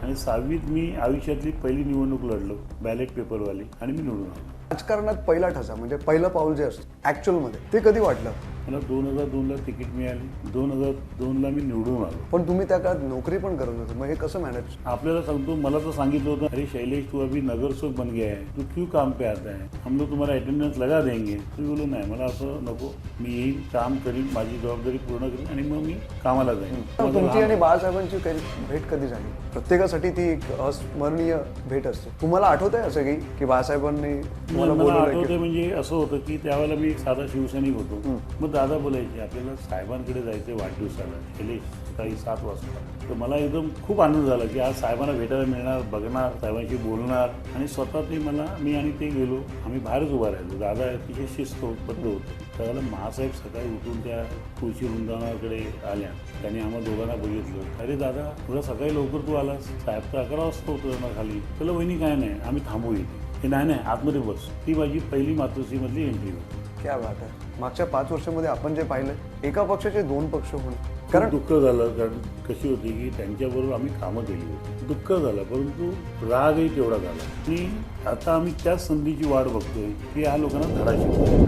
आणि 6वीत मी आयुष्यातली पहिली निवडणूक लढलो, बॅलेट पेपरवाली, आणि मी निवडून आलो. राजकारणात पहिला ठसा म्हणजे पहिलं पाऊल जे असतं ॲक्च्युअलमध्ये ते कधी वाटलं? मला 2002ला तिकीट मिळाली, 2002ला मी निवडून आलो. पण तुम्ही त्या काळात नोकरी पण करत होते, मग हे कसं मॅनेज? आपल्याला सांगतो, मला तर सांगितलं होतं, अरे शैलेश तू अभी नगरसेवक बन गया है, तू क्यों काम पे आता है, हम लोग तुम्हाला अटेंडन्स लगा देंगे. तुम्ही बोलू नाही, मला असं नको, मी येईन, काम करीन, माझी जबाबदारी पूर्ण करीन आणि मग मी कामाला जाईन. तुमची आणि बाळासाहेबांची काही भेट कधी झाली? प्रत्येकासाठी ती एक अस्मरणीय भेट असते. तुम्हाला आठवत आहे असं की बाळासाहेबांनी तुम्हाला मला बोलवलं? आठवते, म्हणजे असं होतं की त्यावेळेला मी एक साधा शिवसैनिक होतो. मग दादा बोलायचे, आपल्याला साहेबांकडे जायचे वाढदिवसाला, शैलेश सकाळी 7 वाजता. तर मला एकदम खूप आनंद झाला की आज साहेबांना भेटायला मिळणार, बघणार, साहेबांशी बोलणार. आणि स्वतः ते मी आणि ते गेलो, आम्ही बाहेरच उभा राहिलो. दादा अतिशय शिस्तबद्ध होते. त्यावेळेला महासाहेब सकाळी उठून त्या तुळशी वृंदावनाकडे आल्या. त्यांनी आम्हा दोघांना बघितलं. अरे दादा, तुला सकाळी लवकर तू आलास, साहेब तर 11 वाजता होतो ना खाली. त्याला वहिनी काय नाही, आम्ही थांबू इथे. हे नाही आतमध्ये बस. ती माझी पहिली मातोश्रीमधली एंट्री होती. क्या बात आहे. मागच्या 5 वर्षामध्ये आपण जे पाहिलं, एका पक्षाचे 2 पक्ष होणे, कारण दुःख झालं. कारण कशी होती की त्यांच्याबरोबर आम्ही कामं केली होती. दुःख झालं, परंतु रागही तेवढा झाला. आणि आता आम्ही त्याच संधीची वाट बघतोय की ह्या लोकांना धडा शिकतो.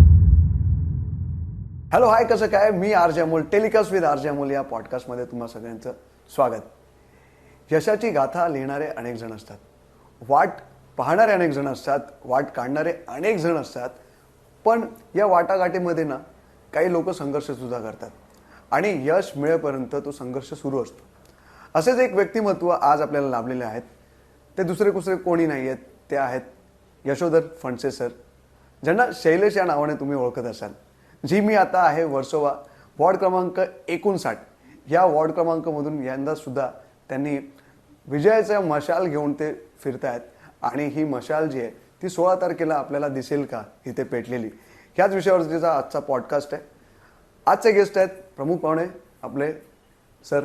हॅलो, हाय, कसं काय? मी RJ. Amol, telecast with RJ. Amol या पॉडकास्टमध्ये तुम्हा सगळ्यांचं स्वागत. यशाची गाथा लिहिणारे अनेक जण असतात, वाट पाहणारे अनेक जण असतात, वाट काढणारे अनेक जण असतात. पण या वाटाघाटीमध्ये ना काही लोक संघर्षसुद्धा करतात आणि यश मिळेपर्यंत तो संघर्ष सुरू असतो. असेच एक व्यक्तिमत्व आज आपल्याला लाभलेले आहेत. ते दुसरे कुसरे कोणी नाही आहेत, ते आहेत यशोधर फणसे सर, ज्यांना शैलेश या नावाने तुम्ही ओळखत असाल. जी मी आता आहे वर्सोवा वॉर्ड क्रमांक 59 या वॉर्ड क्रमांकामधून यंदासुद्धा त्यांनी विजयाचा मशाल घेऊन ते फिरत आहेत. आणि ही मशाल जी आहे ती 16 तारखेला आपल्याला दिसेल का इथे पेटलेली, ह्याच विषयावरतीचा आजचा पॉडकास्ट आहे. आजचे गेस्ट आहेत प्रमुख पाहुणे आपले. सर,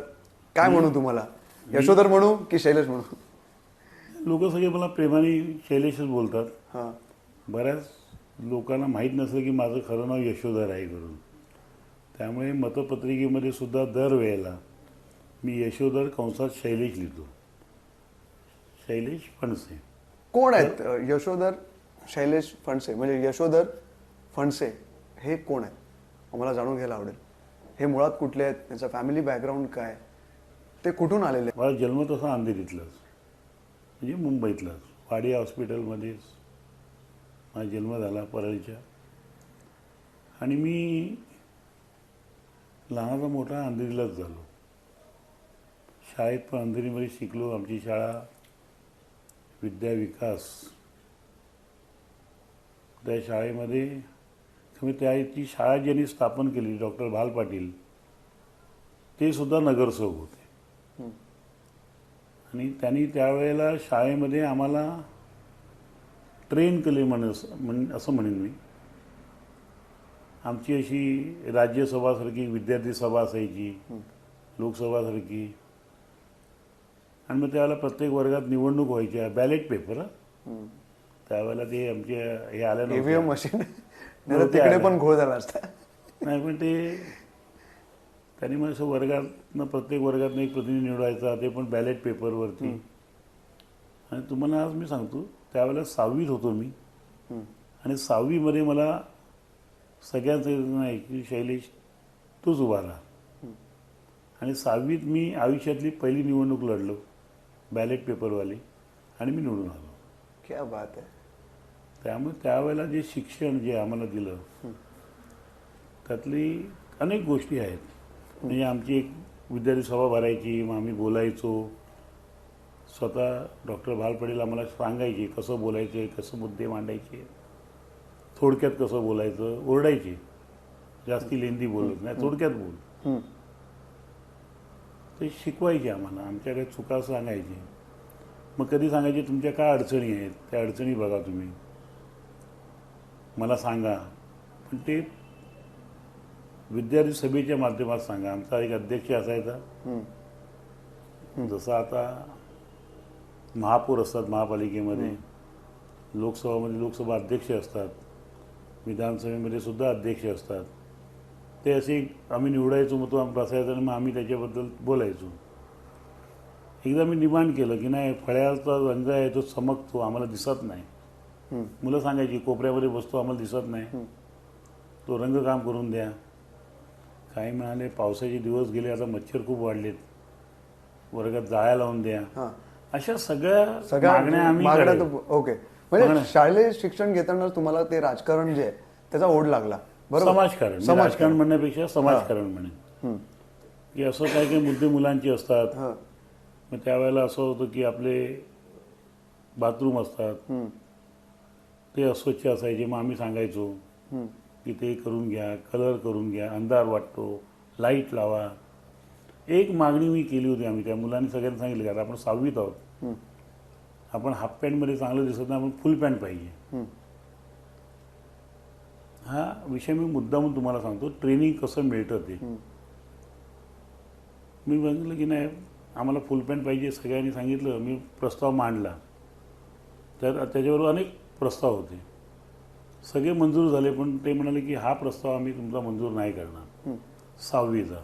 काय म्हणू तुम्हाला, यशोधर म्हणू की शैलेश म्हणू? लोक सगळे मला प्रेमाने शैलेशच बोलतात. हां, बऱ्याच लोकांना माहीत नसलं की माझं खरं नाव यशोधर आहे करून. त्यामुळे मतपत्रिकेमध्ये सुद्धा दरवेळेला मी यशोधर कंसात शैलेश लिहितो, शैलेश फणसे. कोण आहेत यशोधर शैलेश फणसे? म्हणजे यशोधर फणसे हे कोण आहेत, आम्हाला जाणून घ्यायला आवडेल. हे मुळात कुठले आहेत, त्यांचा फॅमिली बॅकग्राऊंड काय, ते कुठून आलेले? माझा जन्म तसा अंधेरीतलाच, म्हणजे मुंबईतलाच, वाडी हॉस्पिटलमध्येच माझा जन्म झाला, परळच्या. आणि मी लहानाचा मोठा अंधेरीलाच झालो. शाळेत पण अंधेरीमध्ये शिकलो. आमची शाळा विद्या विकास, त्या शाळेमध्ये ती शाळा ज्यांनी स्थापन केली डॉक्टर भाल पाटील, ते सुद्धा नगरसेवक होते. आणि त्यांनी त्यावेळेला शाळेमध्ये आम्हाला ट्रेन केले असं म्हणेन मी. आमची अशी राज्यसभासारखी विद्यार्थी सभा असायची, लोकसभासारखी. आणि मग त्यावेळेला प्रत्येक वर्गात निवडणूक व्हायच्या, बॅलेट पेपर. त्यावेळेला ते आमचे हे आल्या ईव्हीएम मशीन तिकडे पण घोळ झाला असता. नाही, पण ते त्यांनी मग असं वर्गातनं प्रत्येक वर्गातनं एक प्रतिनिधी निवडायचा, ते पण बॅलेट पेपरवरती. आणि तुम्हाला आज मी सांगतो, त्यावेळेला 6वीत होतो मी. आणि 6वीमध्ये मला सगळ्यांचं नाही की शैलेश तूच उभा राहा. आणि 6वीत मी आयुष्यातली पहिली निवडणूक लढलो, बॅलेट पेपरवाली, आणि मी निवडून आलो. क्या बात आहे. त्यामुळे त्यावेळेला जे शिक्षण जे आम्हाला दिलं, त्यातली अनेक गोष्टी आहेत. म्हणजे आमची एक विद्यार्थी सभा भरायची, मग आम्ही बोलायचो. स्वतः डॉक्टर भाल पाटील आम्हाला सांगायचे कसं बोलायचे, कसं मुद्दे मांडायचे, थोडक्यात कसं बोलायचं. ओरडायचे, जास्ती लेंदी बोलत नाही, थोडक्यात बोल. ते शिकवायचे आम्हाला, आमच्याकडे चुका सांगायचे. मग कधी सांगायचे तुमच्या काय अडचणी आहेत, त्या अडचणी बघा तुम्ही, मला सांगा. पण ते विद्यार्थी सभेच्या माध्यमात सांगा. आमचा एक अध्यक्ष असायचा, जसं आता महापौर असतात महापालिकेमध्ये, लोकसभामध्ये लोकसभा अध्यक्ष असतात, विधानसभेमध्ये सुद्धा अध्यक्ष असतात. ते असे आम्ही निवडायचो, मग तो बसायचा आणि मग आम्ही त्याच्याबद्दल बोलायचो. एकदा मी डिमांड केलं की नाही, फळ्याचा रंग आहे तो चमकतो, आम्हाला दिसत नाही. मुलं सांगायची कोपऱ्यामध्ये बसतो, आम्हाला दिसत नाही, तो रंग काम करून द्या. काही म्हणाले पावसाचे दिवस गेले, आता मच्छर खूप वाढलेत, वर्गात जाळ्या लावून द्या. अशा सगळ्या मागण्या आम्ही करायचो. ओके, म्हणजे शालेय शिक्षण घेताना तुम्हाला ते राजकारण जे आहे त्याचा ओढ लागला, बरोबर? समाजकारण, मी राजकारण म्हणण्यापेक्षा समाजकारण म्हणेन की असं काही काही मुद्दे मुलांची असतात. मग त्यावेळेला असं होतं की आपले बाथरूम असतात ते अस्वच्छ असायचे. मग आम्ही सांगायचो की ते करून घ्या, कलर करून घ्या, अंधार वाटतो, लाईट लावा. एक मागणी मी केली होती, आम्ही त्या मुलांनी सगळ्यांनी सांगितलं की आता आपण 6वीत आहोत, आपण हाफ पॅन्टमध्ये चांगलं दिसत नाही, आपण फुल पॅन्ट पाहिजे. हा विषय मी मुद्दामून तुम्हाला सांगतो, ट्रेनिंग कसं मिळतं ते. मी म्हटलं की नाही आम्हाला फुल पॅन्ट पाहिजे, सगळ्यांनी सांगितलं. मी प्रस्ताव मांडला, तर त्याच्यावर अनेक प्रस्ताव होते, सगळे मंजूर झाले. पण ते म्हणाले की हा प्रस्ताव आम्ही तुमचा मंजूर नाही करणार. 6वीचा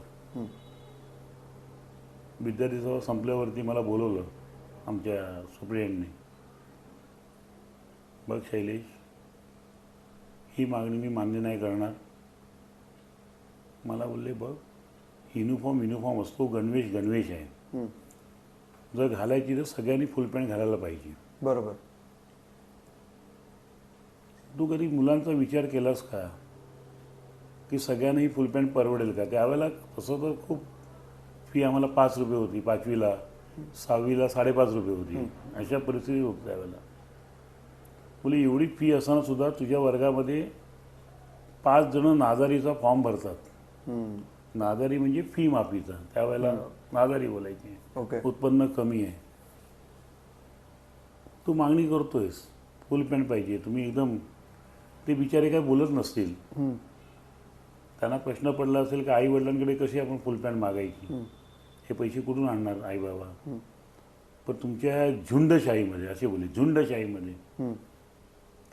विद्यार्थी सभा संपल्यावरती मला बोलवलं आमच्या सुप्रियांनी. बघ शैलेश, ही मागणी मी मान्य नाही करणार. मला बोलले बघ, युनिफॉर्म असतो, गणवेश आहे. जर घालायची तर सगळ्यांनी फुल पॅन्ट घालायला पाहिजे. बरोबर. तू कधी मुलांचा विचार केलास का की सगळ्यांनाही फुल पॅन्ट परवडेल का? त्यावेळेला तसं तर खूप फी आम्हाला 5 रुपये होती 5वीला, 6वीला 5.5 रुपये होती. अशा परिस्थिती होती त्यावेळेला. बोले एवढी फी असताना सुद्धा तुझ्या वर्गामध्ये 5 जण नादारीचा फॉर्म भरतात. नादारी म्हणजे फी माफीचा, त्यावेळेला नादारी बोलायची. उत्पन्न कमी आहे, तू मागणी करतोयस फुल पॅन्ट पाहिजे. तुम्ही एकदम, ते बिचारे काय बोलत नसतील, त्यांना प्रश्न पडला असेल की आई वडिलांकडे कशी आपण फुल पॅन्ट मागायची, हे पैसे कुठून आणणार आई बाबा. पण तुमच्या झुंडशाहीमध्ये, असे बोलले, झुंडशाहीमध्ये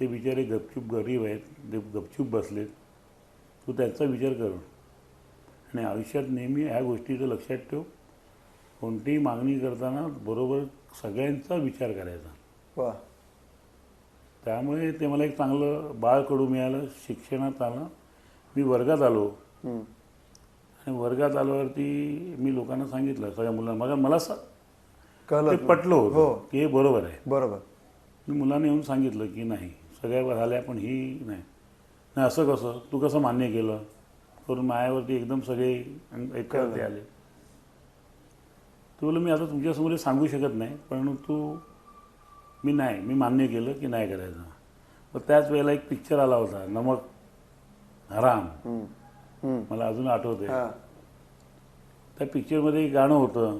ते बिचारे गपचूप गरीब आहेत, ते गपचूप बसलेत. तू त्यांचा विचार कर आणि आयुष्यात नेहमी ह्या गोष्टीचं लक्षात ठेव, कोणतीही मागणी करताना बरोबर सगळ्यांचा विचार करायचा. त्यामुळे ते मला एक चांगलं बाळकडू मिळालं. शिक्षणात आलं, मी वर्गात आलो आणि वर्गात आल्यावरती मी लोकांना सांगितलं, सगळ्या मुलांना, मला ते पटलं होतं की हे बरोबर आहे. बरोबर. मी मुलांना येऊन सांगितलं की नाही सगळ्या झाल्या पण ही नाही. असं कसं, तू कसं मान्य केलं करून? मायावरती एकदम सगळे एकत्र आले. तू बोललं मी आता तुमच्यासमोर सांगू शकत नाही, परंतु मी मान्य केलं की नाही करायचं. मग त्याच वेळेला एक पिक्चर आला होता, नमक हराम, मला अजून आठवतंय. त्या पिक्चरमध्ये एक गाणं होतं,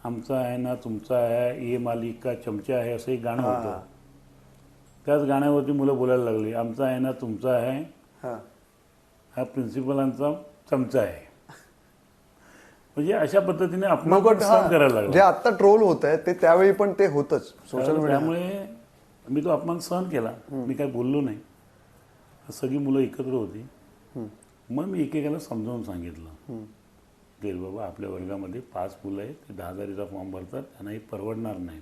आमचा आहे ना तुमचा आहे, ये मालिक का चमचा आहे, असं एक गाणं होतं. त्याच गाण्यावरती मुलं बोलायला लागली, आमचा आहे ना तुमचा आहे, हा प्रिन्सिपलांचा चमचा आहे. म्हणजे अशा पद्धतीने आपण सहन करायला लागलो. जे आता ट्रोल होत आहे ते त्यावेळी पण ते होतच सोशल मीडिया. त्यामुळे मी तो अपमान सहन केला, मी काय बोललो नाही. सगळी मुलं एकत्र होती. मग मी एकेकाला समजावून सांगितलं की बाबा आपल्या वर्गामध्ये 5 मुलं आहेत, ते 10,000चा फॉर्म भरतात, त्यांना हे परवडणार नाही.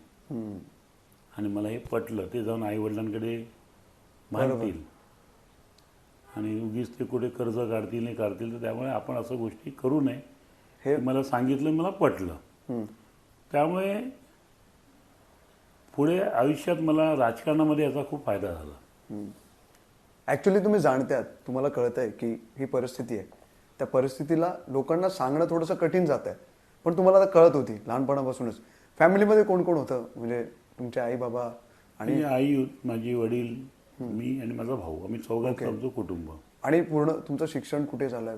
आणि मला हे पटलं. ते जाऊन आई वडिलांकडे मागतील आणि उगीच ते कुठे कर्ज काढतील नाही काढतील, तर त्यामुळे आपण असं गोष्टी करू नये हे मला सांगितलं, मला पटलं. त्यामुळे पुढे आयुष्यात मला राजकारणामध्ये याचा खूप फायदा झाला. ॲक्च्युली तुम्ही जाणत्यात, तुम्हाला कळत आहे की ही परिस्थिती आहे, त्या परिस्थितीला लोकांना सांगणं थोडंसं कठीण जात आहे, पण तुम्हाला आता कळत होती लहानपणापासूनच. फॅमिलीमध्ये कोण कोण होतं, म्हणजे तुमचे आई बाबा? आणि आई, माझे वडील, मी आणि माझा भाऊ, आम्ही चौघांचं आमचं कुटुंब. आणि पूर्ण तुमचं शिक्षण कुठे झालं?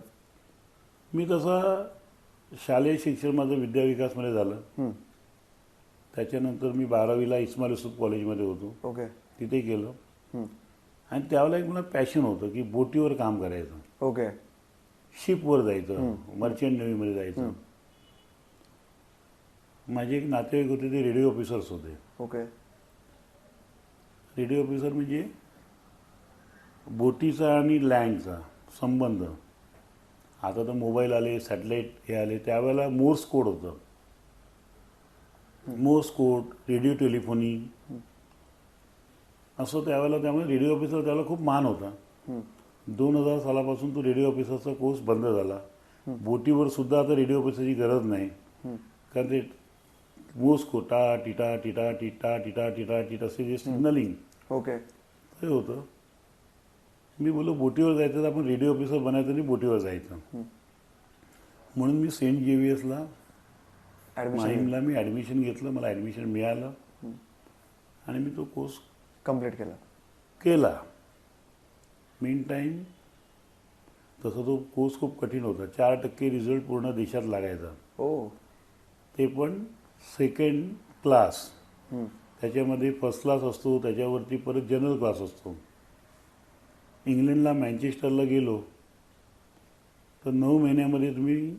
मी तसं शालेय शिक्षण माझं विद्याविकासमध्ये झालं. त्याच्यानंतर मी 12वीला इस्माईल युसूफ कॉलेजमध्ये होतो, तिथे गेलो. आणि त्यावेळेला एक मला पॅशन होतं की बोटीवर काम करायचं, शिपवर जायचं, मर्चंट नेव्हीमध्ये जायचं. माझे एक नातेवाईक होते, ते रेडिओ ऑफिसर्स होते. रेडिओ ऑफिसर म्हणजे बोटीचा आणि लँडचा संबंध. आता तर मोबाईल आले, सॅटेलाईट हे आले, त्यावेळेला मोर्स कोड होतं. मोर्स कोड, रेडिओ टेलिफोनी असं त्यावेळेला, त्यामुळे रेडिओ ऑफिसर त्याला खूप मान होता. 2000 सालापासून तो रेडिओ ऑफिसरचा कोर्स बंद झाला. बोटीवर सुद्धा आता रेडिओ ऑफिसरची गरज नाही, कारण ते मोर्स कोड टा theta theta theta theta theta theta असे जे सिग्नलिंग ओके. ते होतं. मी बोललो बोटीवर जायचं तर आपण रेडिओ ऑफिसर बनायचं आणि बोटीवर जायचं. म्हणून मी सेंट जेवियर्सला माहीमला मी ॲडमिशन घेतलं. मला ॲडमिशन मिळालं आणि मी तो कोर्स कम्प्लीट केला. मेन टाईम तसा तो कोर्स खूप कठीण होता. 4% रिझल्ट पूर्ण देशात लागायचा. ओ. ते पण सेकंड क्लास. त्याच्यामध्ये फर्स्ट क्लास असतो, त्याच्यावरती परत जनरल क्लास असतो. इंग्लंडला मँचेस्टरला गेलो तर 9 महिन्यामध्ये तुम्ही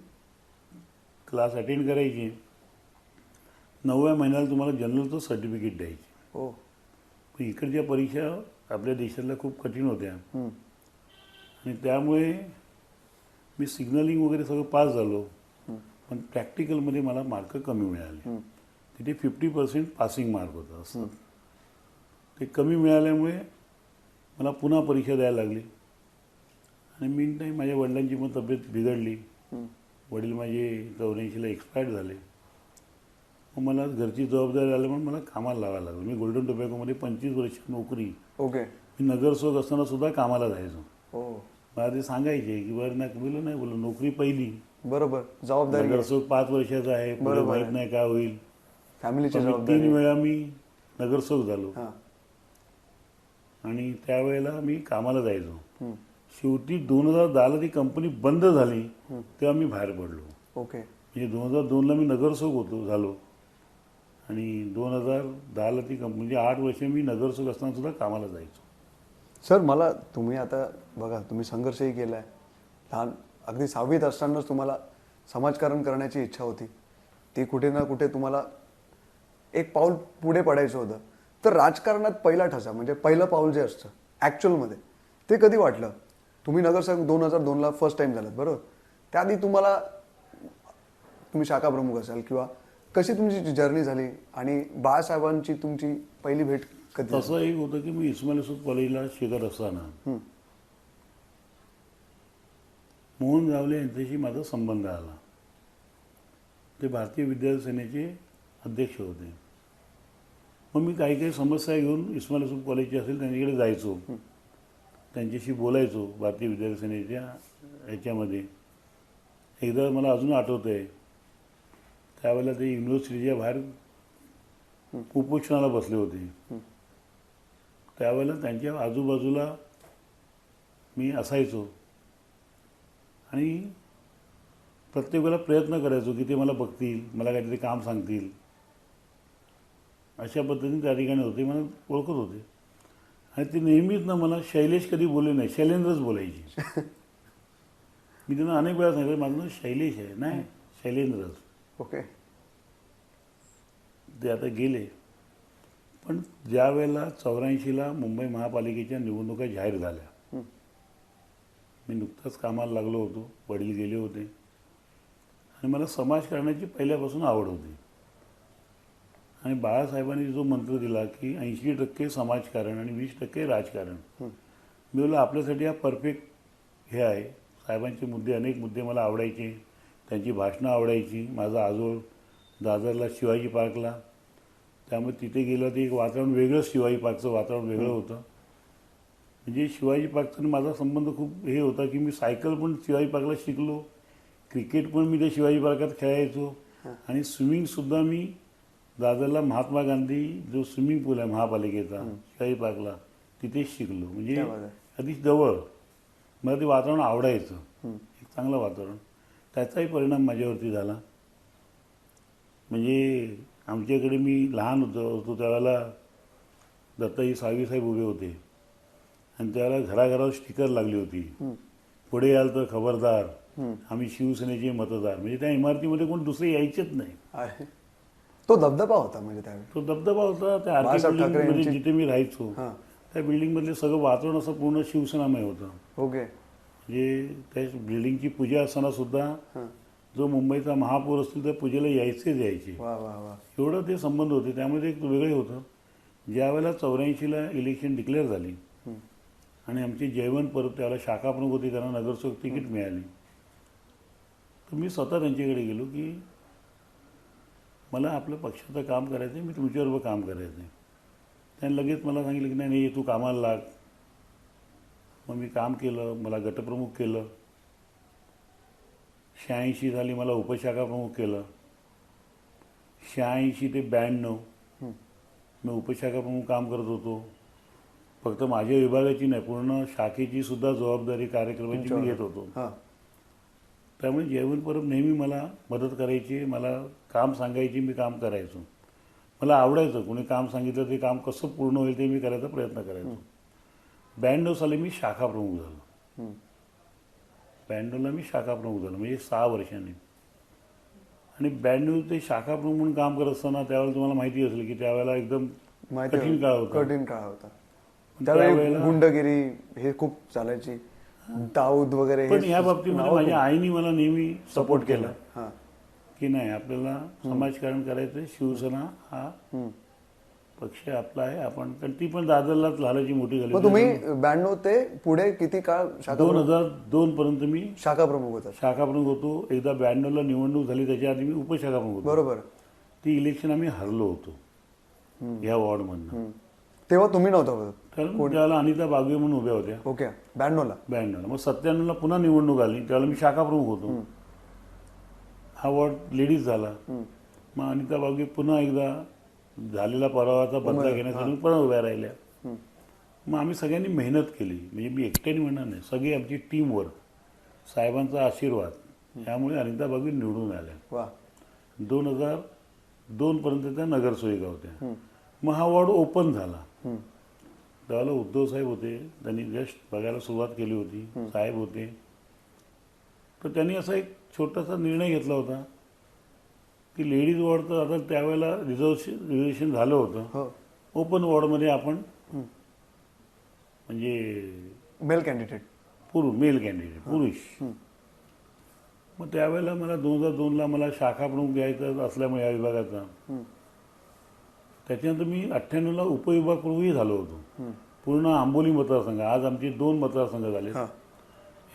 क्लास अटेंड करायची. 9व्या महिन्याला तुम्हाला जनरलचं सर्टिफिकेट द्यायचे. हो. पण इकडच्या परीक्षा आपल्या देशातल्या खूप कठीण होत्या आणि त्यामुळे मी सिग्नलिंग वगैरे सगळं पास झालो, पण प्रॅक्टिकलमध्ये मला मार्क कमी मिळाले. तिथे 50% पासिंग मार्क होता. असं ते कमी मिळाल्यामुळे मला पुन्हा परीक्षा द्यायला लागली. आणि मीन टाईम माझ्या वडिलांची पण तब्येत बिघडली. वडील माझे 84ला एक्सपायर्ड झाले. मग मला घरची जबाबदारी आल्यामुळे मला कामाला लावायला लागलं. मी गोल्डन टोबॅकोमध्ये 25 वर्ष नोकरी. ओके. मी नगरसेवक असताना सुद्धा कामाला जायचो. हो. मला ते सांगायचे की बरं नाही बोललो, नाही बोललो, नोकरी पहिली. बरोबर. जबाबदारी. नगरसेवक 5 वर्षाचा आहे, पुढे माहीत नाही काय होईल. फॅमिलीची पण जबाबदारी. 3 वेळा मी नगरसेवक झालो हां. आणि त्यावेळेला मी कामाला जायचो. शेवटी 2010ला ती कंपनी बंद झाली तेव्हा मी बाहेर पडलो. ओके. म्हणजे 2002ला मी नगरसेवक झालो आणि 2010ला ती कंपनी, म्हणजे 8 वर्ष मी नगरसेवक असताना सुद्धा कामाला जायचो. सर, मला तुम्ही आता बघा, तुम्ही संघर्षही केला आहे. लहान अगदी 6वीत असतानाच तुम्हाला समाजकारण करण्याची इच्छा होती. ती कुठे ना कुठे तुम्हाला एक पाऊल पुढे पडायचं होतं. तर राजकारणात पहिला ठसा म्हणजे पहिलं पाऊल जे असतं ॲक्च्युअलमध्ये, ते कधी वाटलं? तुम्ही नगरसेवक 2002ला फर्स्ट टाइम झालात, बरोबर? त्याआधी तुम्ही शाखा प्रमुख असाल किंवा कशी तुमची जर्नी झाली आणि बाळासाहेबांची तुमची पहिली भेट कधी? तसं एक होतं की मी इस्माईल युसूफ कॉलेजला शिकत असताना मोहन रावले यांच्याशी माझा संबंध आला. ते भारतीय विद्यार्थी सेनेचे अध्यक्ष होते. मग मी काही काही समस्या घेऊन इस्माईल युसूफ कॉलेजची असेल त्यांच्याकडे जायचो, त्यांच्याशी बोलायचो भारतीय विद्यार्थी सेनेच्या ह्याच्यामध्ये. एकदा मला अजून आठवतं आहे, त्यावेळेला ते युनिव्हर्सिटीच्या बाहेर उपोषणाला बसले होते. त्यावेळेला त्यांच्या आजूबाजूला मी असायचो आणि प्रत्येक वेळेला प्रयत्न करायचो की ते मला बघतील, मला काहीतरी काम सांगतील. अशा पद्धतीने त्या ठिकाणी होते, मला ओळखत होते. आणि ते नेहमीच ना मला शैलेश कधी बोलले नाही, शैलेंद्रच बोलायची. मी त्यांना अनेक वेळा सांगितलं माझं नाव शैलेश आहे, नाही शैलेंद्रच. ओके. ते आता गेले. पण ज्या वेळेला 84ला मुंबई महापालिकेच्या निवडणुका जाहीर झाल्या, मी नुकताच कामाला लागलो होतो, वडील गेले होते आणि मला समाजकारणाची पहिल्यापासून आवड होती. आणि बाळासाहेबांनी जो मंत्र दिला की 80% समाजकारण आणि 20% राजकारण, मी बोललो आपल्यासाठी हा परफेक्ट हे आहे. साहेबांचे मुद्दे, अनेक मुद्दे मला आवडायचे, त्यांची भाषणं आवडायची. माझा आजोळ दादरला शिवाजी पार्कला, त्यामुळे तिथे गेलं ते एक वातावरण वेगळं, शिवाजी पार्कचं वातावरण वेगळं होतं. म्हणजे शिवाजी पार्कचा माझा संबंध खूप हे होता की मी सायकल पण शिवाजी पार्कला शिकलो, क्रिकेट पण मी त्या शिवाजी पार्कात खेळायचो आणि स्विमिंगसुद्धा मी दादरला महात्मा गांधी जो स्विमिंग पूल आहे महापालिकेचा शिवाजी पार्कला, तिथेच शिकलो. म्हणजे अगदी जवळ. मला ते वातावरण आवडायचं, एक चांगलं वातावरण. त्याचाही परिणाम माझ्यावरती झाला. म्हणजे आमच्याकडे मी लहान होतो त्यावेळेला दत्ताजी साहेब उभे होते आणि त्यावेळेला घराघरावर स्टिकर लागली होती, पुढे याल तर खबरदार, आम्ही शिवसेनेचे मतदार. म्हणजे त्या इमारतीमध्ये कोण दुसरे यायचेच नाही. तो दबदबा होता. म्हणजे त्यावेळी तो दबदबा होता. त्या आर्थिक बिल्डिंगमध्ये जिथे मी राहायचो त्या बिल्डिंगमधले सगळं वातावरण असं पूर्ण शिवसेनामय होतं. ओके. म्हणजे त्या बिल्डिंगची पूजा असताना सुद्धा जो मुंबईचा महापौर असतील त्या पूजेला यायचे वा वा वा. एवढं ते संबंध होते. त्यामुळे ते एक वेगळे होतं. ज्यावेळेला 84ला इलेक्शन डिक्लेअर झाली आणि आमची जयवंत परब त्यावेळेला शाखा प्रमुख होती, त्यांना नगरसेवक तिकीट मिळाली, तर मी स्वतः त्यांच्याकडे गेलो की मला आपल्या पक्षाचं काम करायचं आहे, मी तुमच्याबरोबर काम करायचं आहे. त्यांनी लगेच मला सांगितलं की नाही तू कामाला लाग. मग मी काम केलं, मला गटप्रमुख केलं. 86 साली मला उपशाखा प्रमुख केलं. 86 ते 92 मी उपशाखा प्रमुख काम करत होतो. फक्त माझ्या विभागाची नाही, पूर्ण शाखेची सुद्धा जबाबदारी कार्यक्रमाची मी घेत होतो. हां. त्यामुळे जयवंत परब नेहमी मला मदत करायची, मला काम सांगायची, मी काम करायचो. मला आवडायचं, कोणी काम सांगितलं ते काम कसं पूर्ण होईल ते मी करायचा प्रयत्न करायचो. 92 साली मी शाखा प्रमुख झालो. 92ला मी शाखा प्रमुख झालो, म्हणजे 6 वर्षांनी. आणि 92 ते शाखा प्रमुख म्हणून काम करत असताना त्यावेळेला तुम्हाला माहिती असेल की त्यावेळेला एकदम कठीण काळ होता. कठीण काळ होता. त्यावेळेला गुंडगिरी हे खूप चालायची, दाऊद वगैरे. पण या बाबतीमध्ये माझ्या आईने मला नेहमी सपोर्ट केला हां. की नाही आपल्याला समाजकारण करायचं, शिवसेना हा पक्ष आपला आहे. आपण कारण ती पण दादरलाच लहानाची मोठी झाली. मग तुम्ही 92 ते पुढे किती काळ 2002 पर्यंत मी शाखा प्रमुख होता? शाखा प्रमुख होतो. एकदा 92ला निवडणूक झाली, त्याच्या आधी मी उपशाखा प्रमुख होतो. बरोबर. ती इलेक्शन आम्ही हरलो होतो या वॉर्डमधनं. तेव्हा तुम्ही नव्हता? कारण त्यावेळेला अनिता बागवे म्हणून उभ्या होत्या. ओके. 92ला. मग 97ला पुन्हा निवडणूक आली, त्यावेळेला मी शाखा प्रमुख होतो. हा वॉर्ड लेडीज झाला. मग अनिता बागवे पुन्हा एकदा झालेला पराभवाचा बदला घेण्यासाठी पुन्हा उभ्या राहिल्या. मग आम्ही सगळ्यांनी मेहनत केली, म्हणजे मी एकट्याने म्हणणार नाही, सगळी आमची टीमवर्क, साहेबांचा आशीर्वाद यामुळे अनिता बागवे निवडून आल्या. वा. 2002 पर्यंत त्या नगरसेविका होत्या. मग हा वॉर्ड ओपन झाला. त्यावेळेला उद्धव साहेब होते, त्यांनी जस्ट बघायला सुरुवात केली होती, साहेब होते. तर त्यांनी असा एक छोटासा निर्णय घेतला होता की लेडीज वॉर्ड तर आता त्यावेळेला रिझर्वेशन झालं होतं, ओपन वॉर्डमध्ये आपण म्हणजे मेल कॅन्डिडेट मेल कॅन्डिडेट पुरुष. मग त्यावेळेला मला 2002ला मला शाखा प्रमुख घ्यायचा असल्यामुळे या विभागाचा, त्याच्यानंतर मी 98ला उपविभाग प्रमुखही झालो होतो. पूर्ण आंबोली मतदारसंघ, आज आमचे 2 मतदारसंघ झाले.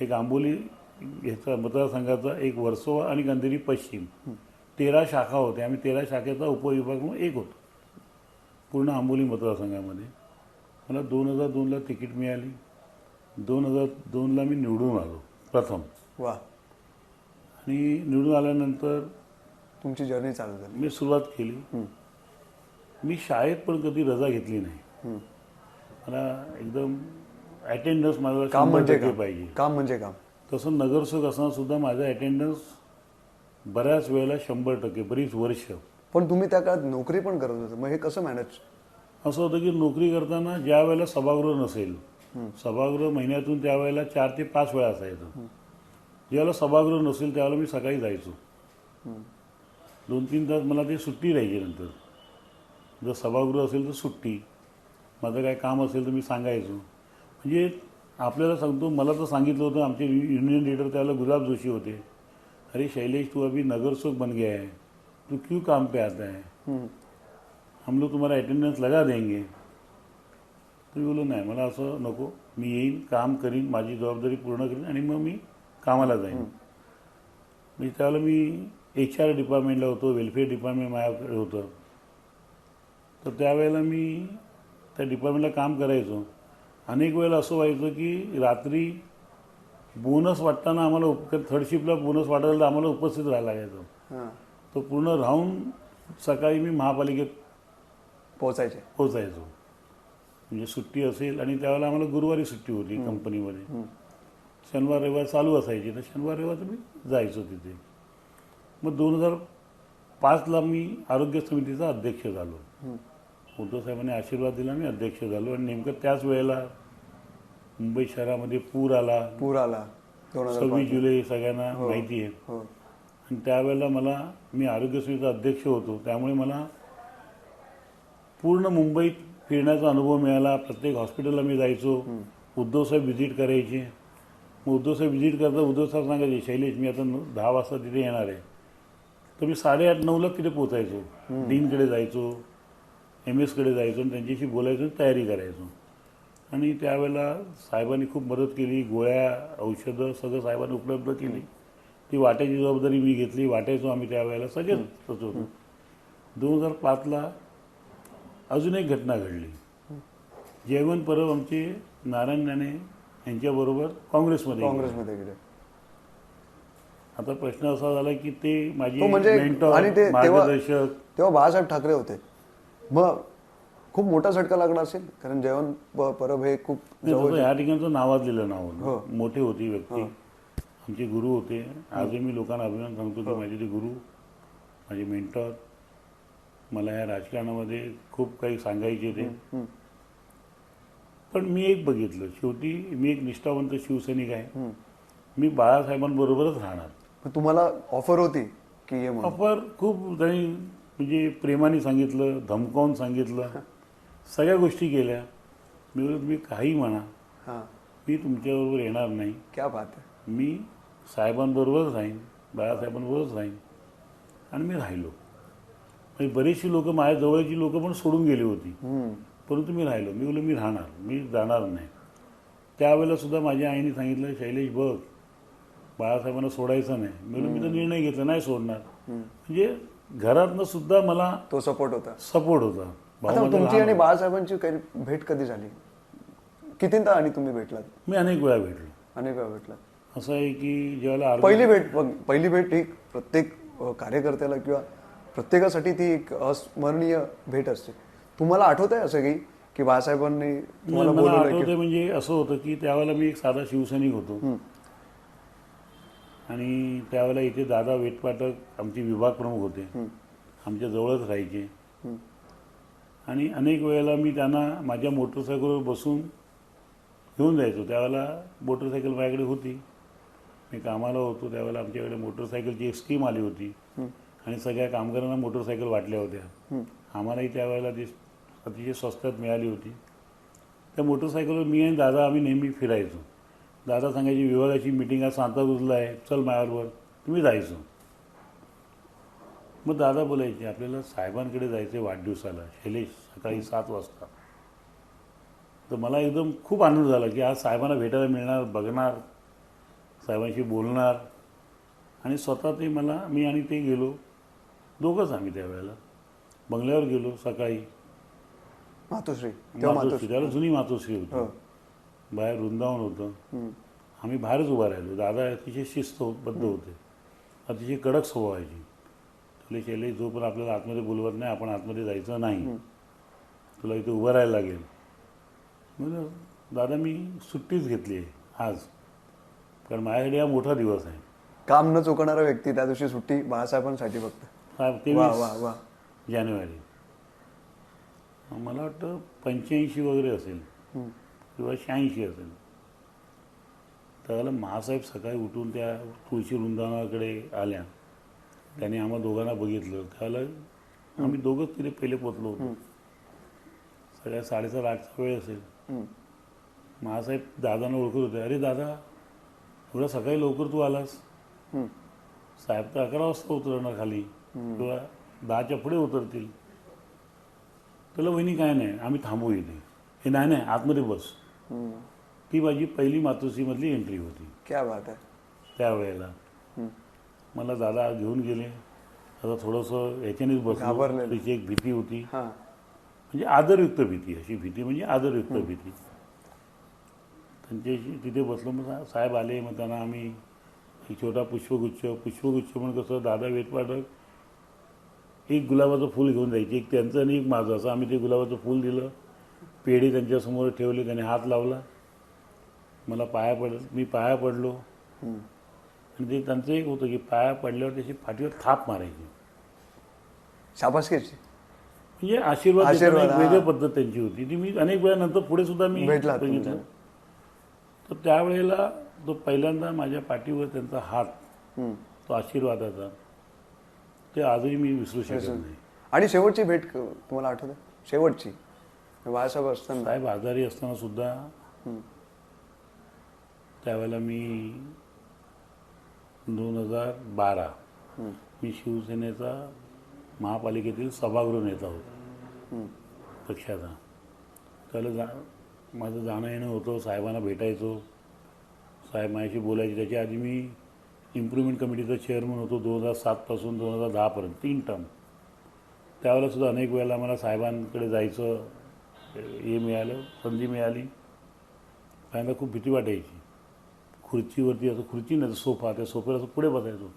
एक आंबोली ह्याचा मतदारसंघाचा, एक वर्सोवा आणि अंधेरी पश्चिम, 13 शाखा होत्या. आम्ही 13 शाखेचा उपविभाग म्हणून एक होतो पूर्ण आंबोली मतदारसंघामध्ये. मला 2002ला तिकीट मिळाली. 2002ला मी निवडून आलो प्रथम. वा. आणि निवडून आल्यानंतर तुमची जर्नी चालू झाली. मी सुरुवात केली. मी शाळेत पण कधी रजा घेतली नाही. मला एकदम अटेंडन्स माझा काम म्हणजे पाहिजे. काम म्हणजे काम. तसं नगरसेवक असताना सुद्धा माझा अटेंडन्स बऱ्याच वेळेला 100%, बरीच वर्ष. पण तुम्ही त्या काळात नोकरी पण करत होता, मग हे कसं मॅनेज? असं होतं की नोकरी करताना ज्या वेळेला सभागृह नसेल, सभागृह महिन्यातून त्यावेळेला 4 ते 5 वेळा असायचं. ज्यावेळेला सभागृह नसेल त्यावेळेला मी सकाळी जायचो. 2-3 तास मला ते सुट्टी राहायची. नंतर जर सभागृह असेल तर सुट्टी, माझं काय काम असेल तर मी सांगायचो. म्हणजे आपल्याला सांगतो, मला तर सांगितलं होतं आमचे युनियन लीडर त्यावेळेला गुलाब जोशी होते, अरे शैलेश तू अभी नगरसेवक बन गया है, तू क्यों काम पे आता है, हम लोग तुम्हारा अटेंडेंस लगा देंगे. तर बोललो नाही, मला असं नको, मी येईन, काम करीन, माझी जबाबदारी पूर्ण करीन आणि मग मी कामाला जाईन. म्हणजे त्यावेळेला मी HR डिपार्टमेंटला होतो, वेलफेअर डिपार्टमेंट माझ्याकडे होतं. तर त्यावेळेला मी त्या डिपार्टमेंटला काम करायचो. अनेक वेळेला असं व्हायचं की रात्री बोनस वाटताना आम्हाला थर्ड शिफ्टला बोनस वाटायला तर आम्हाला उपस्थित राहायला लागायचं. तो पूर्ण राहून सकाळी मी महापालिकेत पोचायचो. म्हणजे सुट्टी असेल आणि त्यावेळेला आम्हाला गुरुवारी सुट्टी होती कंपनीमध्ये, शनिवार रविवार चालू असायची, तर शनिवार रविवार मी जायचो तिथे. मग 2005ला मी आरोग्य समितीचा अध्यक्ष झालो. उद्धव साहेबांनी आशीर्वाद दिला, मी अध्यक्ष झालो. आणि नेमकं त्याच वेळेला मुंबई शहरामध्ये पूर आला. 26 जुलै सगळ्यांना माहिती आहे. आणि त्यावेळेला मी आरोग्य समितीचा अध्यक्ष होतो, त्यामुळे मला पूर्ण मुंबईत फिरण्याचा अनुभव मिळाला. प्रत्येक हॉस्पिटलला मी जायचो, उद्धव साहेब व्हिजिट करायचे. मग उद्धव साहेब व्हिजिट करता उद्धव साहेब सांगायचे शैलेश मी आता 10 वाजता तिथे येणार आहे. तर मी 8:30-9ला तिथे पोचायचो. डीनकडे जायचो, MS कडे जायचो आणि त्यांच्याशी बोलायचो आणि तयारी करायचो. आणि त्यावेळेला साहेबांनी खूप मदत केली. गोळ्या औषधं सगळं साहेबांनी उपलब्ध केली. ती वाटायची जबाबदारी मी घेतली. वाटायचो आम्ही त्यावेळेला सगळेच तसं होतं. 2005ला अजून एक घटना घडली. जयवंत परब आमचे नारायण राणे यांच्याबरोबर काँग्रेसमध्ये गेले. आता प्रश्न असा झाला की ते माझी तो म्हणजे आणि मेंटॉर ते मार्गदर्शक. तेव्हा बाळासाहेब ठाकरे होते. मग खूप मोठा झटका लागला असेल कारण जयवंत परब हे खूप तसं या ठिकाणचं नावाजलेलं नाव हो. होतं. मोठे होती व्यक्ती, आमचे गुरु होते. आजही मी लोकांना अभिमान सांगतो की माझे ते गुरु, माझे मेंटॉर, मला या राजकारणामध्ये खूप काही सांगायचे ते. पण मी एक बघितलं, शेवटी मी एक निष्ठावंत शिवसैनिक आहे. मी बाळासाहेबांबरोबरच राहणार. पण तुम्हाला ऑफर होती की ये म्हणून? ऑफर खूप त्यांनी म्हणजे प्रेमाने सांगितलं, धमकावून सांगितलं, सगळ्या गोष्टी केल्या. मी बोललो तुम्ही काही म्हणा, हां, मी तुमच्याबरोबर येणार नाही. क्या बात आहे. मी साहेबांबरोबरच राहीन, बाळासाहेबांबरोबरच राहीन. आणि मी राहिलो. म्हणजे बरेचशी लोक माझ्या जवळची लोक पण सोडून गेली होती, परंतु मी राहिलो. मी बोललो मी राहणार, मी जाणार नाही. त्यावेळेला सुद्धा माझ्या आईने सांगितलं शैलेश बघ बाळासाहेबांना सोडायचं नाही. मी बोललो मी तर निर्णय घेतला नाही सोडणार. म्हणजे घरातनं सुद्धा मला तो सपोर्ट होता. सपोर्ट होता. भाऊ आता माझा तुमची लहान आणि होता. बाळासाहेबांची काही भेट कधी झाली? कितींदा आणि तुम्ही भेटलात? मी अनेक वेळा भेटलो. अनेक वेळा भेटलात. असं आहे की ज्यावेळेला पहिली भेट ही प्रत्येक कार्यकर्त्याला किंवा प्रत्येकासाठी ती एक अस्मरणीय भेट असते. तुम्हाला आठवत आहे असं की बाळासाहेबांनी तुम्हाला मला बोलवलं आठवतंय की म्हणजे असं होतं की त्यावेळेला मी एक साधा शिवसैनिक होतो. आणि त्यावेळेला इथे दादा वेटपाटक आमचे विभाग प्रमुख होते, आमच्या जवळच राहायचे. आणि अनेक वेळेला मी त्यांना माझ्या मोटरसायकलवर बसून घेऊन जायचो. त्यावेळेला मोटरसायकल माझ्याकडे होती, मी कामाला होतो त्यावेळेला. आमच्याकडे मोटरसायकलची एक स्कीम आली होती आणि सगळ्या कामगारांना मोटरसायकल वाटल्या होत्या. आम्हालाही त्यावेळेला ती अतिशय स्वस्तात मिळाली होती. त्या मोटरसायकलवर मी आणि दादा आम्ही नेहमी फिरायचो. दादा सांगायची विभागाची मिटिंग आज सांताक्रूजला आहे, चल माझ्याबरोबर. तुम्ही जायचो. मग दादा बोलायचे आपल्याला साहेबांकडे जायचे वाढदिवसाला शैलेश सकाळी 7 वाजता. तर मला एकदम खूप आनंद झाला की आज साहेबांना भेटायला मिळणार, बघणार, साहेबांशी बोलणार. आणि स्वतः ते मी आणि ते गेलो, दोघंच आम्ही त्यावेळेला बंगल्यावर गेलो. सकाळी मातोश्री त्याला जुनी मातोश्री होती, बाहेर वृंदावन होतं. आम्ही बाहेरच उभा राहिलो. दादा अतिशय शिस्तबद्ध होते, अतिशय कडक स्वभावाची. तुला शैलेश जो पण आपल्याला आतमध्ये बोलवत नाही आपण आतमध्ये जायचं नाही, तुला इथे उभं राहायला लागेल. म्हणजे दादा मी सुट्टीच घेतली आहे आज, कारण माझ्याकडे हा मोठा दिवस आहे. काम न चुकणारा व्यक्ती त्या दिवशी सुट्टी बाळासाहेबांसाठी फक्त. 23 जानेवारी मला वाटतं 85 वगैरे असेल किंवा 86 असेल. त्यावेळेला महासाहेब सकाळी उठून त्या तुळशी वृंदावनाकडे आल्या. त्याने आम्हा दोघांना बघितलं. त्यावेळेला आम्ही दोघंच तिथे पहिले पोचलो होतो. सगळ्या 7:30-8चा वेळ असेल. महासाहेब दादांना ओळखत होते. अरे दादा एवढ्या सकाळी लवकर तू आलास? साहेब तर 11 वाजता उतरणार खाली किंवा 10च्या पुढे उतरतील. त्याला वहिनी काय नाही आम्ही थांबू इथे. हे नाही आतमध्ये बस. ती माझी पहिली मातोश्रीमधली एंट्री होती. क्या बात आहे. त्यावेळेला मला दादा घेऊन गेले. आता थोडंसं याच्यानेच बसलो. त्याची एक भीती होती, म्हणजे आदरयुक्त भीती. अशी भीती म्हणजे आदरयुक्त भीती. त्यांच्याशी तिथे बसलो. मग साहेब आले. मग त्यांना आम्ही एक छोटा पुष्पगुच्छ म्हणून कसं दादा वेटपाटक एक गुलाबाचं फूल घेऊन जायचे, एक त्यांचं आणि एक माझं, असं आम्ही ते गुलाबाचं फूल दिलं. पेढी त्यांच्यासमोर ठेवली. त्याने हात लावला. मला मी पाया पडलो. आणि ते त्यांचं एक होतं की पाया पडल्यावर त्याची पाठीवर थाप मारायची, शाबासकीची, म्हणजे आशीर्वाद वेगळी पद्धत त्यांची होती. ती मी अनेक वेळा नंतर पुढे सुद्धा मी बघितलं. तर त्यावेळेला तो पहिल्यांदा माझ्या पाठीवर त्यांचा हात, तो आशीर्वादाचा, ते आजही मी विसरू शकत नाही. आणि शेवटची भेट तुम्हाला आठवते? शेवटची बाळासाहेब असताना, साहेब आजारी असताना सुद्धा त्यावेळेला मी 2012 मी शिवसेनेचा महापालिकेतील सभागृह नेता होतो पक्षाचा. त्याला माझं जाणं येणं होतं, साहेबांना भेटायचो, साहेब माझ्याशी बोलायचे. त्याच्या आधी मी इम्प्रुव्हमेंट कमिटीचा चेअरमन होतो 2007 पासून 2010पर्यंत 3 टर्म. त्यावेळेला सुद्धा अनेक वेळेला मला साहेबांकडे जायचं हे मिळालं, संधी मिळाली. पहिल्यांदा खूप भीती वाटायची. खुर्चीवरती असं, खुर्ची नाही सोफा, त्या सोफ्यावर असं पुढे बसायचो.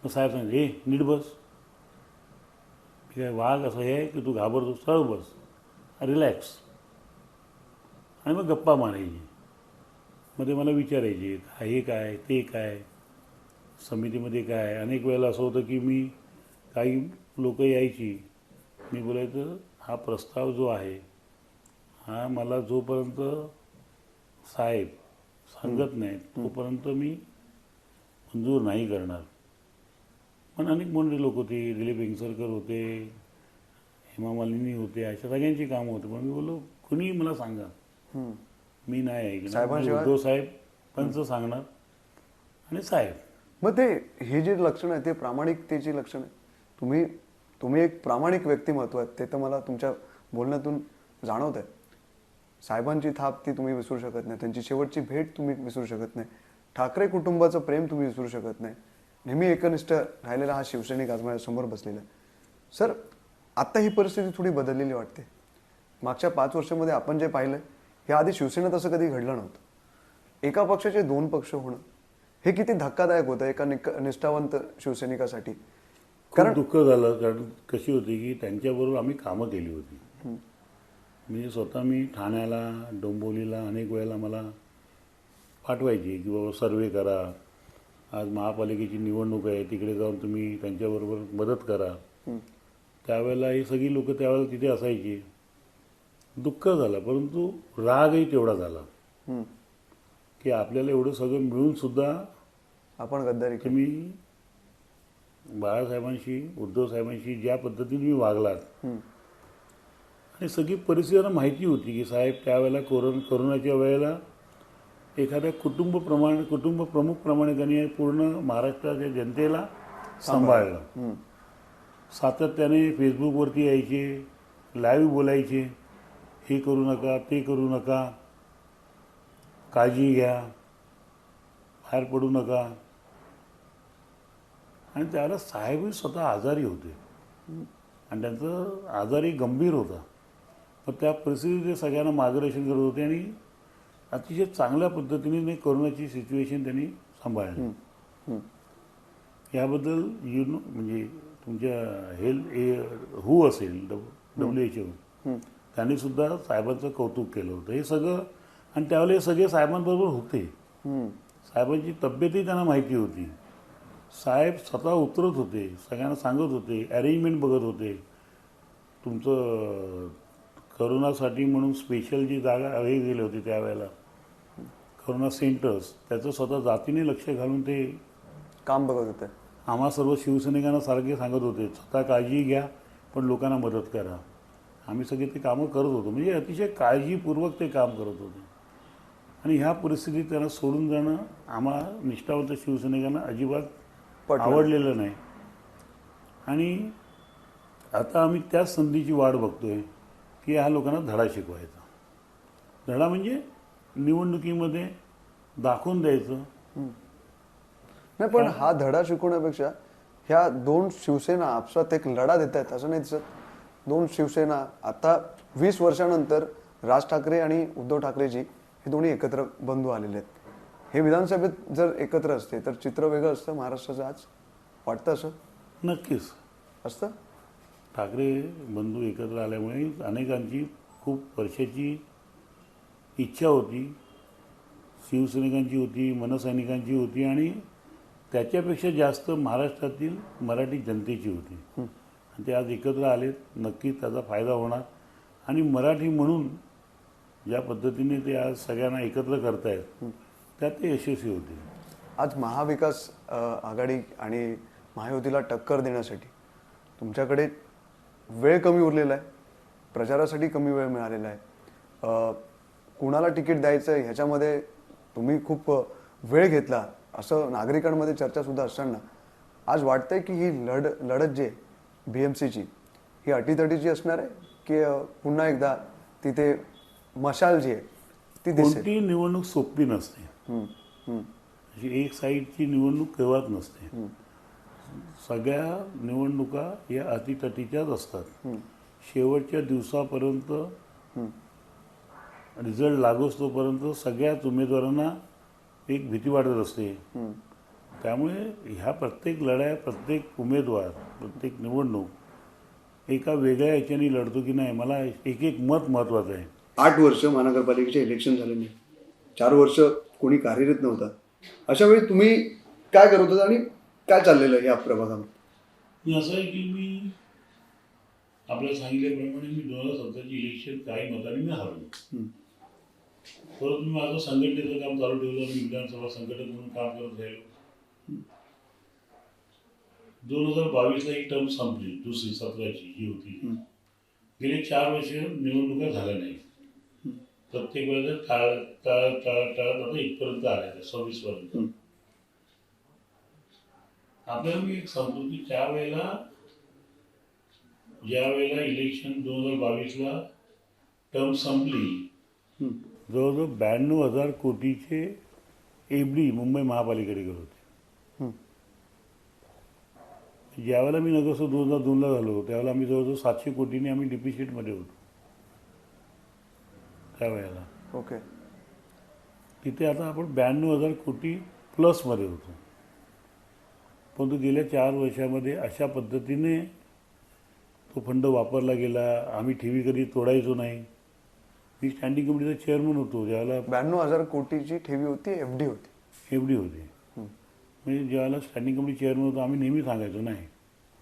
मग साहेब सांगायचे, ए नीट बस, ठीक आहे, वाघ असं हे की तू घाबरतो, सरळ बस, रिलॅक्स. आणि मग गप्पा मारायची. मग ते मला विचारायचे हे काय ते काय, समितीमध्ये काय. अनेक वेळेला असं होतं की मी काही लोक यायची, मी बोलायचं हा प्रस्ताव जो आहे हा मला जोपर्यंत साहेब सांगत नाही तोपर्यंत मी मंजूर नाही करणार. पण अनेक मोठे लोक होते, दिलीप वेंगसरकर होते, हेमा मालिनी होते, अशा सगळ्यांची कामं होती. पण मी बोललो कुणी मला सांगा, मी नाही ऐकणार. उद्धव साहेब पंच सांगणार आणि साहेब. मग ते हे जे लक्षण आहे ते प्रामाणिकतेची लक्षण आहे. तुम्ही एक प्रामाणिक व्यक्तिमत्व आहे, ते तर मला तुमच्या बोलण्यातून जाणवत आहे. साहेबांची थाप ती तुम्ही विसरू शकत नाही, त्यांची शेवटची भेट तुम्ही विसरू शकत नाही, ठाकरे कुटुंबाचं प्रेम तुम्ही विसरू शकत नाही. नेहमी एकनिष्ठ राहिलेला हा शिवसैनिक आज माझ्या समोर बसलेला आहे. सर, आत्ता ही परिस्थिती थोडी बदललेली वाटते. मागच्या 5 वर्षामध्ये आपण जे पाहिलं, हे आधी शिवसेनेत असं कधी घडलं नव्हतं. एका पक्षाचे 2 पक्ष होणं हे किती धक्कादायक होतं एका निष्ठावंत शिवसैनिकासाठी. कारण दुःख झालं, कारण कशी होती की त्यांच्याबरोबर आम्ही कामं केली होती. म्हणजे स्वतः मी ठाण्याला, डोंबिवलीला अनेक वेळेला मला पाठवायची की बाबा सर्वे करा, आज महापालिकेची निवडणूक आहे, तिकडे जाऊन तुम्ही त्यांच्याबरोबर मदत करा. त्यावेळेला ही सगळी लोक त्यावेळेला तिथे असायची. दुःख झालं, परंतु रागही तेवढा झाला की आपल्याला एवढं सगळं मिळून सुद्धा आपण गद्दारी तुम्ही बाळासाहेबांशी, उद्धव साहेबांशी ज्या पद्धतीने मी वागलात, आणि सगळी परिस्थितीला माहिती होती की साहेब त्यावेळेला कोरोनाच्या वेळेला एखाद्या कुटुंब प्रमुखप्रमाणे त्यांनी पूर्ण महाराष्ट्राच्या जनतेला सांभाळलं. सातत्याने फेसबुकवरती यायचे, लाईव्ह बोलायचे, हे करू नका, ते करू नका, काळजी घ्या, बाहेर पडू नका. आणि त्यावेळेला साहेबही स्वतः आजारी होते आणि त्यांचं आजारही गंभीर होता. पण त्या परिस्थितीत ते सगळ्यांना मार्गदर्शन करत होते आणि अतिशय चांगल्या पद्धतीने कोरोनाची सिच्युएशन त्यांनी सांभाळली. याबद्दल म्हणजे तुमच्या WHO असेल, WHO, त्यांनी सुद्धा साहेबांचं कौतुक केलं होतं. हे सगळं, आणि त्यावेळेला हे सगळे साहेबांबरोबर होते. साहेबांची तब्येतही त्यांना माहिती होती. साहेब स्वतः उतरत होते, सगळ्यांना सांगत होते, अरेंजमेंट बघत होते. तुमचं करोनासाठी म्हणून स्पेशल जी जागा हे गेले होते त्यावेळेला, करोना सेंटर्स, त्याचं स्वतः जातीने लक्ष घालून ते काम बघत होते. आम्हा सर्व शिवसैनिकांना सारखे सांगत होते, स्वतः काळजी घ्या पण लोकांना मदत करा. आम्ही सगळे ते कामं करत होतो, म्हणजे अतिशय काळजीपूर्वक ते काम करत होते. आणि ह्या परिस्थितीत त्यांना सोडून जाणं आम्हा निष्ठावंत शिवसैनिकांना अजिबात आवडलेलं नाही. आणि आता आम्ही त्याच संधीची वाट बघतोय की ह्या लोकांना धडा शिकवायचा. धडा म्हणजे निवडणुकीमध्ये दाखवून द्यायचं नाही. पण हा धडा शिकवण्यापेक्षा ह्या 2 शिवसेना आपसात एक लढा देत आहेत असं नाही दिसत. 2 शिवसेना आता 20 वर्षानंतर राज ठाकरे आणि उद्धव ठाकरेजी हे दोन्ही एकत्र बंधू आलेले आहेत. हे विधानसभेत जर एकत्र असते तर चित्र वेगळं असतं महाराष्ट्राचं आज, वाटतं असं? नक्कीच असतं. ठाकरे बंधू एकत्र आल्यामुळे अनेकांची खूप वर्षाची इच्छा होती, शिवसैनिकांची होती, मनसैनिकांची होती, आणि त्याच्यापेक्षा जास्त महाराष्ट्रातील मराठी जनतेची होती. आणि ते आज एकत्र आलेत. नक्कीच त्याचा फायदा होणार. आणि मराठी म्हणून ज्या पद्धतीने ते आज सगळ्यांना एकत्र करतायत त्यात ते यशस्वी होते. आज महाविकास आघाडी आणि महायुतीला टक्कर देण्यासाठी तुमच्याकडे वेळ कमी उरलेला आहे, प्रचारासाठी कमी वेळ मिळालेला आहे. कुणाला तिकीट द्यायचं ह्याच्यामध्ये तुम्ही खूप वेळ घेतला असं नागरिकांमध्ये चर्चा सुद्धा असताना आज वाटतंय की ही लढत जी आहे BMCची ही अटीतटीची असणार आहे की पुन्हा एकदा तिथे मशाल जी आहे ती दिसेल? कोणती निवडणूक सोपी नसते. हम्म, हम्म, अशी एक साईडची निवडणूक केव्हाच नसते. सगळ्या निवडणुका या अटीतटीच्याच असतात. शेवटच्या दिवसापर्यंत रिझल्ट लागोस तोपर्यंत सगळ्याच उमेदवारांना एक भीती वाटत असते. त्यामुळे ह्या प्रत्येक लढाया, प्रत्येक उमेदवार, प्रत्येक निवडणूक एका वेगळ्या याच्याने लढतो की नाही, मला एक एक मत महत्त्वाचं आहे. 8 वर्ष महानगरपालिकेचे इलेक्शन झाले नाही, 4 वर्ष कोणी कार्यरत नव्हता. अशा वेळी तुम्ही काय करत होता आणि काय चाललेलं आहे या प्रभागामध्ये? असं आहे की मी आपल्याला सांगितल्याप्रमाणे मी 2017ची इलेक्शन काही मतांनी मी हरलो. परत मी माझं संघटनेचं काम चालू ठेवलं. मी विधानसभा संघटक म्हणून काम करत राहिलो. 2022ला ही टर्म संपली, दुसरी 17ची जी होती. गेले 4 वर्ष निवडणुका झाल्या नाही. प्रत्येक वेळेला टाळत आता इथपर्यंत आल्या, 26 पर्यंत. आपल्याला मी एक सांगतो की ज्या वेळेला इलेक्शन 2022ला टर्म संपली, जवळजवळ 92,000 कोटीचे FD मुंबई महापालिकेकडे गेले होते. ज्यावेळेला मी नगरसेवक 2002ला झालो त्यावेळेला आम्ही जवळजवळ 700 कोटींनी आम्ही डिपिशिटमध्ये होतो त्यावेळेला. ओके. तिथे आता आपण 92,000 कोटी प्लसमध्ये होतो. परंतु गेल्या 4 वर्षामध्ये अशा पद्धतीने तो फंड वापरला गेला. आम्ही ठेवी कधी तोडायचो नाही. मी स्टँडिंग कमिटीचा चेअरमन होतो ज्यावेळेला 92,000 कोटीची ठेवी होती, FD होती. FD होते. म्हणजे ज्यावेळेला स्टँडिंग कमिटी चेअरमन होतो आम्ही नेहमी सांगायचो नाही,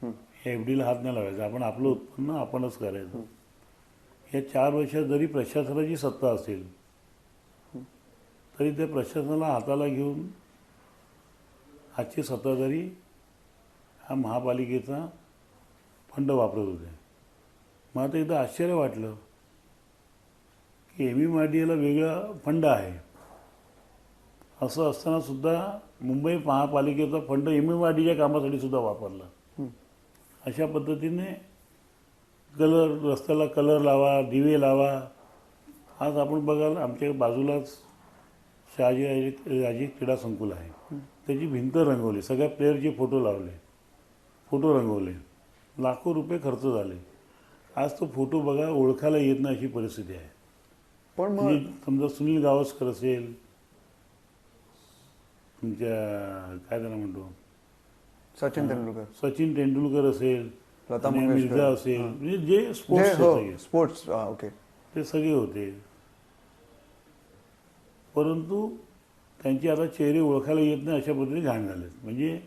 या FDला हात नाही लावायचा, आपण आपलं उत्पन्न आपणच करायचं. या 4 वर्षात जरी प्रशासनाची सत्ता असेल तरी त्या प्रशासनाला हाताला घेऊन आजचे सत्ताधारी हा महापालिकेचा फंड वापरत होते. मग आता एकदा आश्चर्य वाटलं की MMRDAला वेगळा फंड आहे. असं असताना सुद्धा मुंबई महापालिकेचा फंड MMRDAच्या कामासाठी सुद्धा वापरला. अशा पद्धतीने रस्त्याला कलर लावा, दिवे लावा. आज आपण बघाल आमच्या बाजूलाच शहाजी क्रीडा संकुल आहे, त्याची भिंत रंगवली, सगळ्या प्लेयरचे फोटो लावले, फोटो रंगवले, लाखो रुपये खर्च झाले. आज तो फोटो बघा ओळखायला येत नाही अशी परिस्थिती आहे. पण मग समजा सुनील गावस्कर असेल, तुमच्या काय त्याला म्हणतो सचिन तेंडुलकर असेल, लता मिर्झा असेल, म्हणजे जे स्पोर्ट्स ओके ते सगळे होते. परंतु त्यांची आता चेहरे ओळखायला येत नाही अशा पद्धतीने घाण झाले. म्हणजे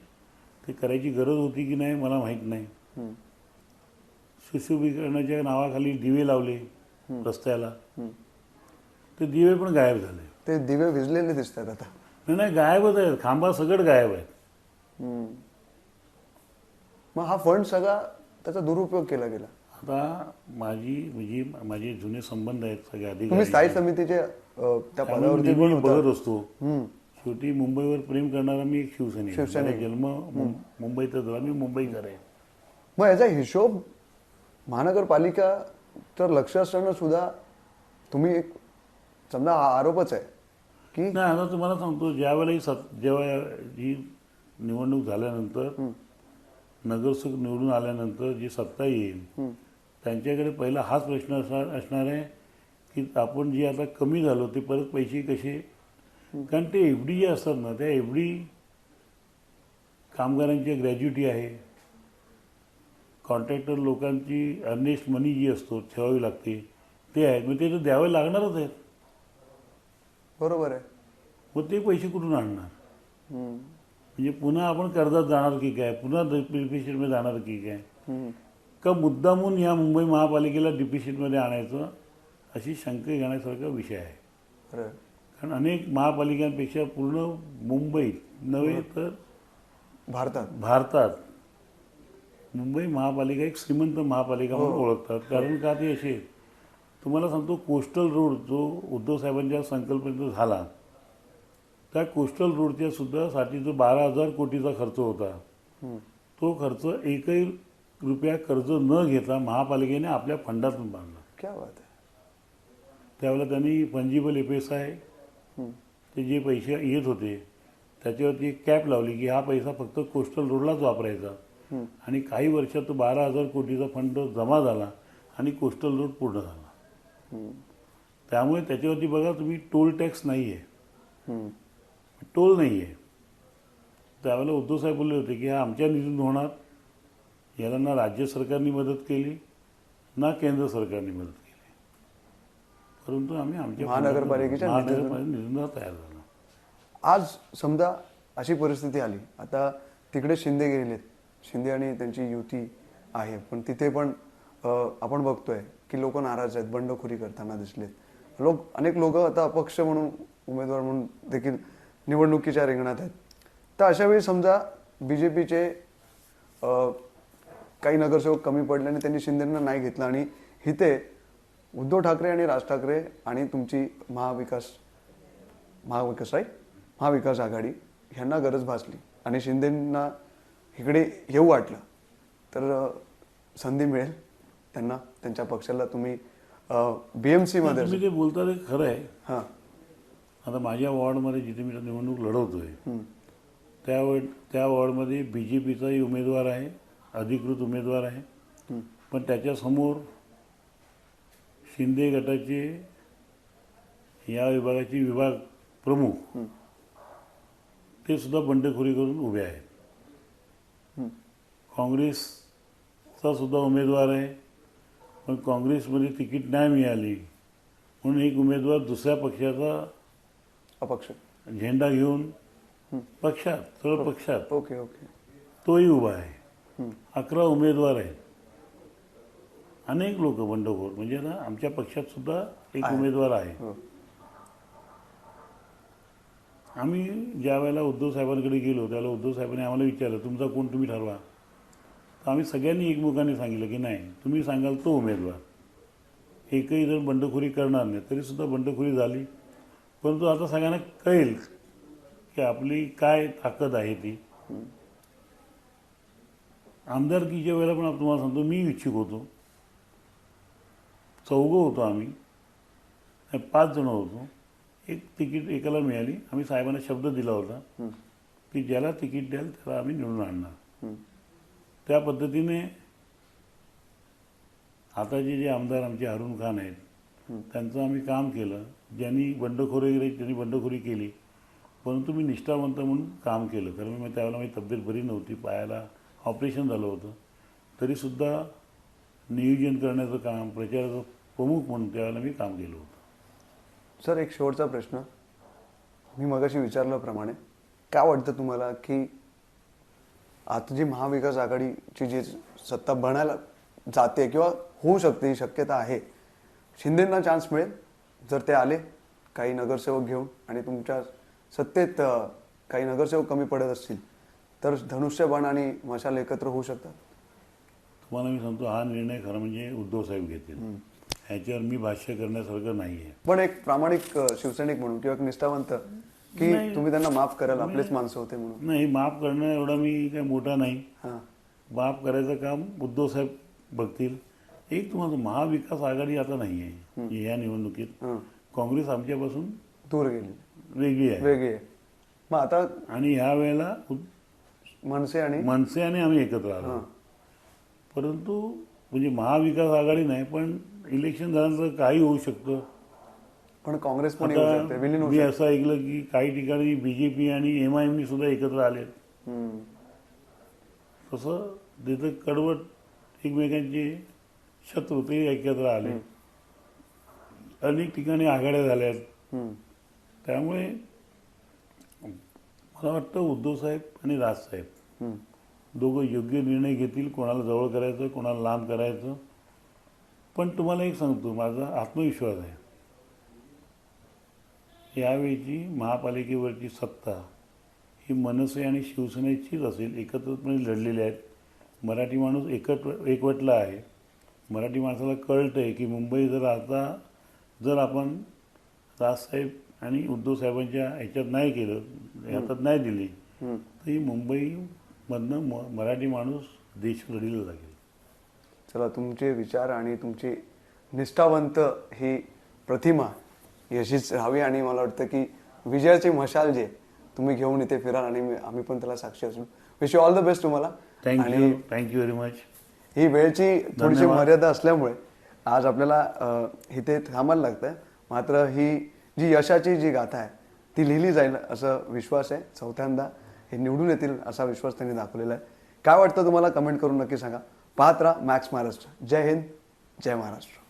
ते करायची गरज होती की नाही मला माहीत नाही. सुशोभीकरणाच्या नावाखाली दिवे लावले रस्त्याला, ते दिवे पण गायब झाले. ते दिवे विजलेले दिसतात आता. नाही गायबच आहेत, खांबा सगळं गायब आहेत. मग हा फंड सगळा त्याचा दुरुपयोग केला गेला. आता माझे जुने संबंध आहेत सगळे तुम्ही अधिकारी, स्थायी समितीचे त्या पदावरती मी बघत असतो. शेवटी मुंबईवर प्रेम करणारा मी एक शिवसैनिक. जन्म मुंबईतच झाला, मी मुंबईकर आहे. मग याचा हिशोब महानगरपालिका तर लक्ष असताना सुद्धा तुम्ही एक समजा हा आरोपच आहे की नाही. आता तुम्हाला सांगतो, ज्यावेळेला जेव्हा ही निवडणूक झाल्यानंतर, नगरसेवक निवडून आल्यानंतर जी सत्ता येईल त्यांच्याकडे पहिला हाच प्रश्न असणार आहे की आपण जे आता कमी झालो ते परत पैसे कसे. कारण ते FD जे असतात ना, त्या FD कामगारांची ग्रॅज्युटी आहे, कॉन्ट्रॅक्टर लोकांची अर्नेस्ट मनी जी असतो ठेवावी लागते ते आहे. मग ते तर द्यावे लागणारच आहेत. बरोबर आहे. मग ते पैसे कुठून आणणार? म्हणजे पुन्हा आपण कर्जात जाणार की काय, पुन्हा डिपिशिटमध्ये जाणार की काय, का मुद्दामून या मुंबई महापालिकेला डिपिशिटमध्ये आणायचं अशी शंका घेण्यासारखा विषय आहे. कारण अनेक महापालिकांपेक्षा पूर्ण मुंबईत नव्हे तर भारतात मुंबई महापालिका एक श्रीमंत महापालिका म्हणून ओळखतात. कारण का ते असे, तुम्हाला सांगतो, कोस्टल रोड जो उद्धव साहेबांच्या संकल्पनेतून झाला त्या कोस्टल रोडच्या सुद्धा साठी जो 12,000 कोटीचा खर्च होता तो खर्च एकही रुपया कर्ज न घेता महापालिकेने आपल्या फंडातून बांधला. क्या बात आहे. त्यावेळेला त्यांनी फंजिबल FSI ते जे पैसे येत होते त्याच्यावरती एक कॅप लावली की हा पैसा फक्त कोस्टल रोडलाच वापरायचा आणि काही वर्षात तो 12,000 कोटीचा फंड जमा झाला आणि कोस्टल रोड पूर्ण झाला. त्यामुळे त्याच्यावरती बघा तुम्ही टोल टॅक्स नाही आहे, टोल नाही आहे. त्यावेळेला उद्धव साहेब बोलले होते की हा आमच्या निधीतून होणार, याला ना राज्य सरकारने मदत केली ना केंद्र सरकारने मदत केली, परंतु आम्ही आमच्या महानगरपालिकेच्या निधीतून तयार झालो. आज समजा अशी परिस्थिती आली, आता तिकडे शिंदे गेलेत, शिंदे आणि त्यांची युती आहे, पण तिथे पण आपण बघतोय की लोक नाराज आहेत, बंडखोरी करताना दिसलेत. अनेक लोक आता अपक्ष म्हणून उमेदवार म्हणून देखील निवडणुकीच्या रिंगणात आहेत. तर अशा वेळी समजा BJPचे काही नगरसेवक कमी पडले आणि त्यांनी शिंदेंना नाही घेतलं आणि इथे उद्धव ठाकरे आणि राज ठाकरे आणि तुमची महाविकास आघाडी ह्यांना गरज भासली आणि शिंदेंना इकडे येऊ वाटलं तर संधी मिळेल त्यांना, त्यांच्या पक्षाला. तुम्ही BMC मध्ये तुम्ही ते बोलता ते खरं आहे. हां, आता माझ्या वॉर्डमध्ये जिथे मी निवडणूक लढवतोय त्या वॉर्डमध्ये BJPचाही उमेदवार आहे, अधिकृत उमेदवार आहे, पण त्याच्यासमोर शिंदे गटाचे या विभागाचे विभाग प्रमुख ते सुद्धा बंडखोरी करून उभे आहेत. काँग्रेसचा सुद्धा उमेदवार आहे, पण काँग्रेसमध्ये तिकीट नाही मिळाली म्हणून एक उमेदवार दुसऱ्या पक्षाचा अपक्ष झेंडा घेऊन सरळ पक्षात ओके ओके तोही उभा आहे. 11 उमेदवार आहेत, अनेक लोक बंडखोर, म्हणजे ना आमच्या पक्षात सुद्धा एक उमेदवार आहे. आम्ही ज्या वेळेला उद्धव साहेबांकडे गेलो त्यावेळेला उद्धव साहेबांनी आम्हाला विचारलं तुमचा कोण तुम्ही ठरवा. तर आम्ही सगळ्यांनी एकमुखाने सांगितलं की नाही, तुम्ही सांगाल तो उमेदवार, एकही जण बंडखोरी करणार नाही. तरीसुद्धा बंडखोरी झाली, परंतु आता सगळ्यांना कळेल की आपली काय ताकद आहे ती. आमदारकीच्या वेळेला पण तुम्हाला सांगतो मी इच्छुक होतो, 4 होतो आम्ही, 5 जण होतो. एक तिकीट एकाला मिळाली. आम्ही साहेबांना शब्द दिला होता की ज्याला तिकीट द्याल त्याला आम्ही निवडून आणणार. त्या पद्धतीने आताचे जे आमदार आमचे अरुण खान आहेत त्यांचं आम्ही काम केलं. ज्यांनी त्यांनी बंडखोरी केली, परंतु मी निष्ठावंत म्हणून काम केलं. कारण मी त्यावेळेला माझी तब्येत बरी नव्हती, पायाला ऑपरेशन झालं होतं, तरीसुद्धा नियोजन करण्याचं काम, प्रचाराचं प्रमुख म्हणून त्यावेळेला मी काम केलं होतं. सर, एक शेवटचा प्रश्न, मी मगाशी विचारल्याप्रमाणे काय वाटतं तुम्हाला की आता जी महाविकास आघाडीची जी सत्ता बनायला जाते किंवा होऊ शकते, ही शक्यता आहे, शिंदेंना चान्स मिळेल जर ते आले काही नगरसेवक घेऊन आणि तुमच्या सत्तेत काही नगरसेवक कमी पडत असतील तर धनुष्यबाण आणि मशाल एकत्र होऊ शकतात? तुम्हाला मी सांगतो, हा निर्णय खरं म्हणजे उद्धव साहेब घेतील, ह्याच्यावर मी भाष्य करण्यासारखं नाही आहे. पण एक प्रामाणिक शिवसैनिक म्हणून किंवा एक निष्ठावंत की तुम्ही त्यांना माफ कराल, आपलेच माणसं होते म्हणून? नाही, माफ करणं एवढा मी काही मोठा नाही. माफ करायचं काम उद्धव साहेब बघतील. एक तुम्हाला महाविकास आघाडी आता नाही आहे या निवडणुकीत. काँग्रेस आमच्यापासून दूर गेली, वेगळी आहे. मग आता आणि ह्या वेळेला मनसे आणि आम्ही एकत्र आलो. परंतु म्हणजे महाविकास आघाडी नाही, पण इलेक्शन झाल्यानंतर काही होऊ शकतं. पण काँग्रेस पण मी असं ऐकलं की काही ठिकाणी BJP आणि MIM सुद्धा एकत्र आले. तसं तिथं कडवट एकमेकांचे शत्रू ते एकत्र आले. अनेक ठिकाणी आघाड्या झाल्यात. त्यामुळे मला वाटतं उद्धव साहेब आणि राजसाहेब दोघं योग्य निर्णय घेतील, कोणाला जवळ करायचं, कोणाला लांब करायचं. पण तुम्हाला एक सांगतो, माझा आत्मविश्वास आहे, यावेळीची महापालिकेवरची सत्ता ही मनसे आणि शिवसेनेचीच असेल, एकत्रितपणे लढलेले आहेत. मराठी माणूस एकवटला आहे. मराठी माणसाला कळतं आहे की मुंबई जर आपण राजसाहेब आणि उद्धव साहेबांच्या ह्याच्यात नाही केलं, हातात नाही दिली, तर ही मुंबईमधनं मराठी माणूस देश लढीला लागेल. चला, तुमचे विचार आणि तुमची निष्ठावंत ही प्रतिमा यशीच राहावी आणि मला वाटतं की विजयाची मशाल जे तुम्ही घेऊन इथे फिराल आणि आम्ही पण त्याला साक्षी असू. Wish you all the best तुम्हाला. Thank you very much. ही वेळची थोडीशी मर्यादा असल्यामुळे आज आपल्याला इथे थांबायला लागतं. मात्र ही जी यशाची जी गाथा आहे ती लिहिली जाईल असं विश्वास आहे. चौथ्यांदा हे निवडून येतील असा विश्वास त्यांनी दाखवलेला आहे. काय वाटतं तुम्हाला कमेंट करून नक्की सांगा. पाहत राहा मॅक्स महाराष्ट्र. जय हिंद, जय महाराष्ट्र.